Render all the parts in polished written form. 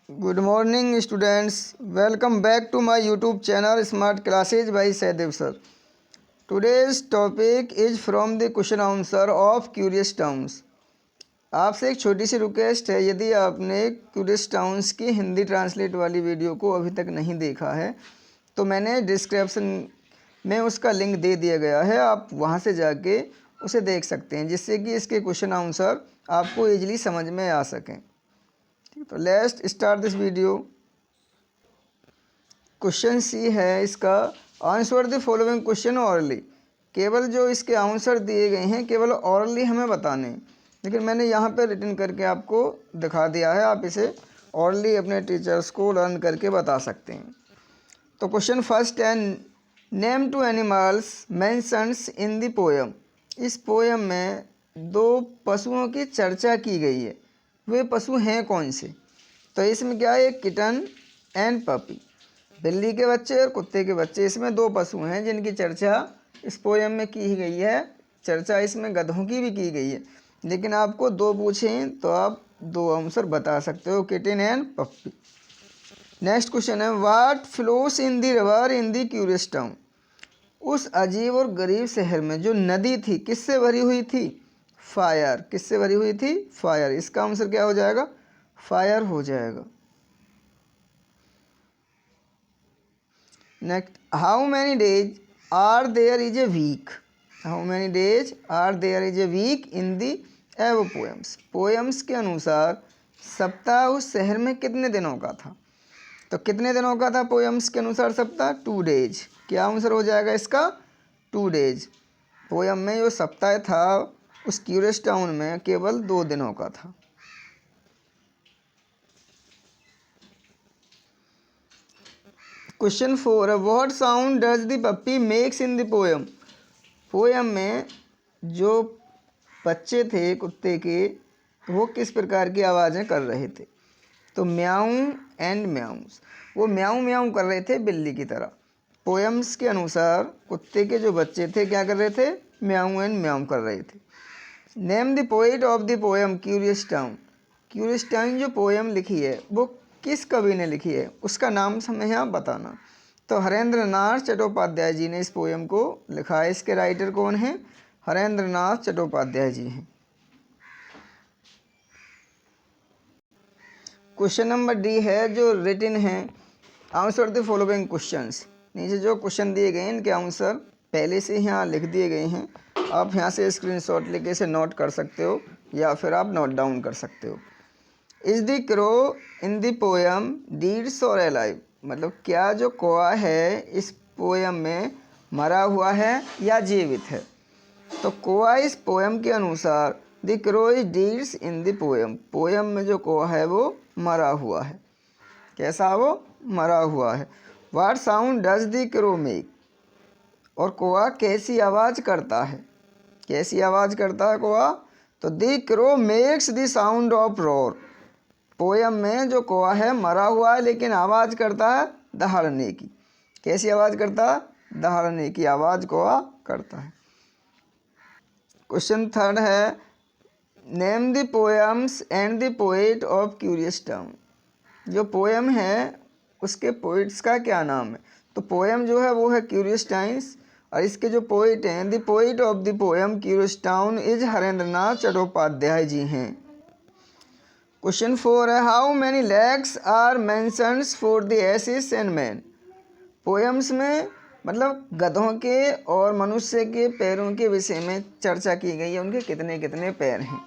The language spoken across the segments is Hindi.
Good morning students. Welcome back to my YouTube channel Smart Classes by Saidev sir. Today's topic is from the question answer of Curious Towns. आपसे एक छोटी सी रिक्वेस्ट है, यदि आपने क्यूरियस टाउन्स की हिंदी ट्रांसलेट वाली वीडियो को अभी तक नहीं देखा है तो मैंने डिस्क्रिप्शन में उसका लिंक दे दिया गया है, आप वहां से जाके उसे देख सकते हैं जिससे कि इसके क्वेश्चन आंसर आपको ईजिली समझ में आ सकें। तो let's start this video. Question C है इसका, answer the following question orally. केवल जो इसके आंसर दिए गए हैं केवल ऑरली हमें बताने, लेकिन मैंने यहाँ पे रिटन करके आपको दिखा दिया है, आप इसे ऑरली अपने टीचर्स को लर्न करके बता सकते हैं। तो क्वेश्चन फर्स्ट है, name two animals mentions in the poem. इस पोएम में दो पशुओं की चर्चा की गई है, वे पशु हैं कौन से? तो इसमें क्या है, किटन एंड पपी, बिल्ली के बच्चे और कुत्ते के बच्चे, इसमें दो पशु हैं जिनकी चर्चा इस पोएम में की गई है। चर्चा इसमें गधों की भी की गई है, लेकिन आपको दो पूछें तो आप दो आंसर बता सकते हो, kitten and puppy. Next question है, what flows in the river in the curious town. उस अजीब और गरीब शहर में जो नदी थी किससे भरी हुई थी? फायर। किससे भरी हुई थी? फायर। इसका आंसर क्या हो जाएगा? फायर हो जाएगा। Next, how many days are there is a week. How many days are there is a week in the एव पोएम्स। पोएम्स के अनुसार सप्ताह उस शहर में कितने दिनों का था? तो कितने दिनों का था पोएम्स के अनुसार सप्ताह? 2 डेज। क्या आंसर हो जाएगा इसका? 2 डेज। पोएम में जो सप्ताह था उस क्यूरियस टाउन में केवल 2 दिनों का था। क्वेश्चन 4 है, what sound does the puppy makes in the poem. Poem में जो बच्चे थे कुत्ते के, वो किस प्रकार की आवाज़ें कर रहे थे? तो म्याऊ एंड म्याऊस, वो म्याऊ म्याऊ कर रहे थे बिल्ली की तरह। पोएम्स के अनुसार कुत्ते के जो बच्चे थे क्या कर रहे थे? म्याऊ एंड म्याऊ कर रहे थे। Name the poet of the poem curious town. Curious town जो पोएम लिखी है वो किस कवि ने लिखी है, उसका नाम हमें यहाँ बताना। तो हरेंद्र नाथ चट्टोपाध्याय जी ने इस पोएम को लिखा है। इसके राइटर कौन हैं? हरेंद्र नाथ चट्टोपाध्याय जी हैं। क्वेश्चन नंबर डी है जो रिटन है, आंसर द फॉलोइंग क्वेश्चंस। नीचे जो क्वेश्चन दिए गए हैं इनके आंसर पहले से यहाँ लिख दिए गए हैं, आप यहाँ से स्क्रीनशॉट लेके इसे नोट कर सकते हो या फिर आप नोट डाउन कर सकते हो। Is the crow in the poem deeds और अलाइव। मतलब क्या जो कौआ है इस पोएम में मरा हुआ है या जीवित है? तो कौआ इस पोएम के अनुसार the crow is deeds in the poem. Poem में जो कौआ है वो मरा हुआ है। कैसा? वो मरा हुआ है। What sound does the crow make. और कौआ कैसी आवाज़ करता है? कैसी आवाज़ करता है कौआ? तो the crow makes the sound of roar. Poem में जो कौआ है मरा हुआ है लेकिन आवाज़ करता है दहाड़ने की। कैसी आवाज़ करता है? दहाड़ने की आवाज़ कौआ करता है। क्वेश्चन थर्ड है, name the poems and the poet of curious town. जो पोएम है उसके पोइट्स का क्या नाम है? तो पोएम जो है वो है क्यूरियस टाउन्स और इसके जो पोइट हैं, the poet of the poem curious town is Harindra Nath Chattopadhyay ji हैं। क्वेश्चन 4 है, how many legs are mentions for the asses and man. Poems में मतलब गधों के और मनुष्य के पैरों के विषय में चर्चा की गई है, उनके कितने कितने पैर हैं।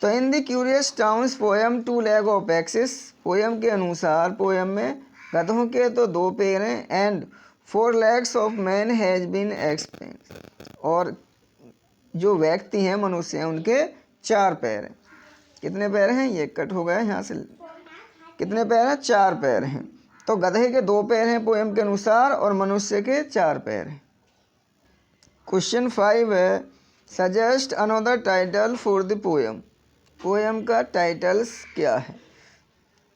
तो इन the curious towns poem 2 leg of axis. Poem के अनुसार पोएम में गधों के तो 2 पैर हैं and 4 legs of man has been explain. और जो व्यक्ति हैं मनुष्य हैं उनके 4 पैर हैं। कितने पैर हैं? ये कट हो गया यहाँ से। कितने पैर हैं? 4 पैर हैं। तो गधे के 2 पैर हैं पोएम के अनुसार और मनुष्य के 4 पैर हैं। क्वेश्चन 5 है, suggest another title for the poem. Poem का टाइटल्स क्या है?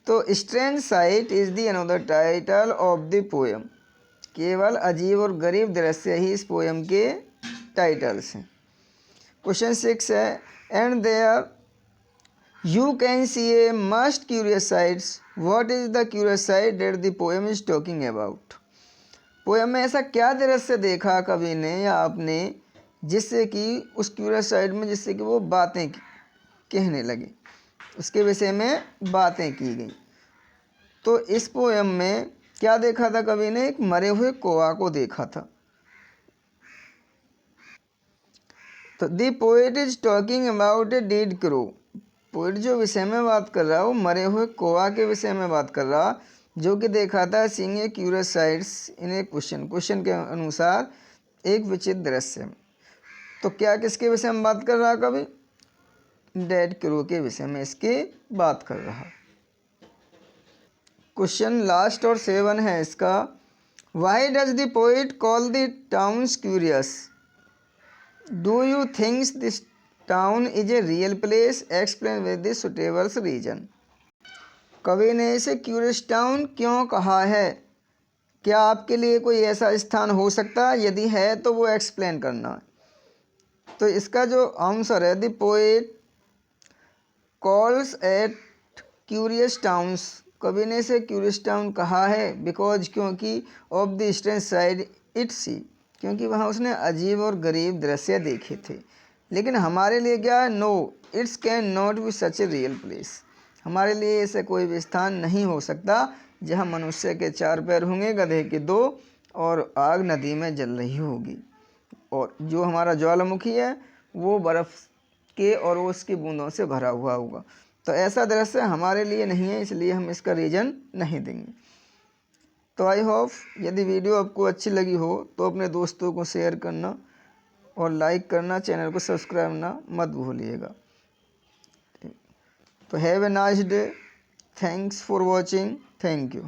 तो strange site is the another title of the poem. केवल अजीब और गरीब दृश्य ही इस पोएम के टाइटल्स हैं। क्वेश्चन 6 है, and there you can see a must curious sights, what is the curious sight that the poem is talking about. Poem में ऐसा क्या दृश्य देखा कवि ने या आपने जिससे कि उस क्यूरियस साइड में, जिससे कि वो बातें कहने लगे, उसके विषय में बातें की गई। तो इस पोएम में क्या देखा था कवि ने? एक मरे हुए कौवा को देखा था। तो दी poet is talking about a dead crow. Poet जो विषय में बात कर रहा है वो मरे हुए कौवा के विषय में बात कर रहा, जो कि देखा था seeing a curious sites in A question के अनुसार एक विचित्र दृश्य। तो क्या किसके विषय में बात कर रहा कवि? डेड क्रो के विषय में इसकी बात कर रहा। क्वेश्चन लास्ट और 7 है इसका। Why does the poet call the towns curious? Do you thinks this town is a real place? Explain with the suitable reason. कवि ने इसे क्यूरियस टाउन क्यों कहा है? क्या आपके लिए कोई ऐसा स्थान हो सकता है? यदि है तो वो एक्सप्लेन करना है। तो इसका जो आंसर है, the poet calls at curious towns, कवि ने इसे क्यूरियस टाउन कहा है बिकॉज, क्योंकि of the strange side it see, क्योंकि वहाँ उसने अजीब और गरीब दृश्य देखे थे। लेकिन हमारे लिए क्या है? No, it's can not be such a real place. हमारे लिए ऐसे कोई भी स्थान नहीं हो सकता जहाँ मनुष्य के 4 पैर होंगे, गधे के 2, और आग नदी में जल रही होगी, और जो हमारा ज्वालामुखी है वो बर्फ़ के और उसकी बूंदों से भरा हुआ होगा। तो ऐसा दृश्य हमारे लिए नहीं है, इसलिए हम इसका रीज़न नहीं देंगे। तो आई होप यदि वीडियो आपको अच्छी लगी हो तो अपने दोस्तों को शेयर करना और लाइक करना, चैनल को सब्सक्राइब करना मत भूलिएगा। तो have a nice day, thanks for watching, thank you.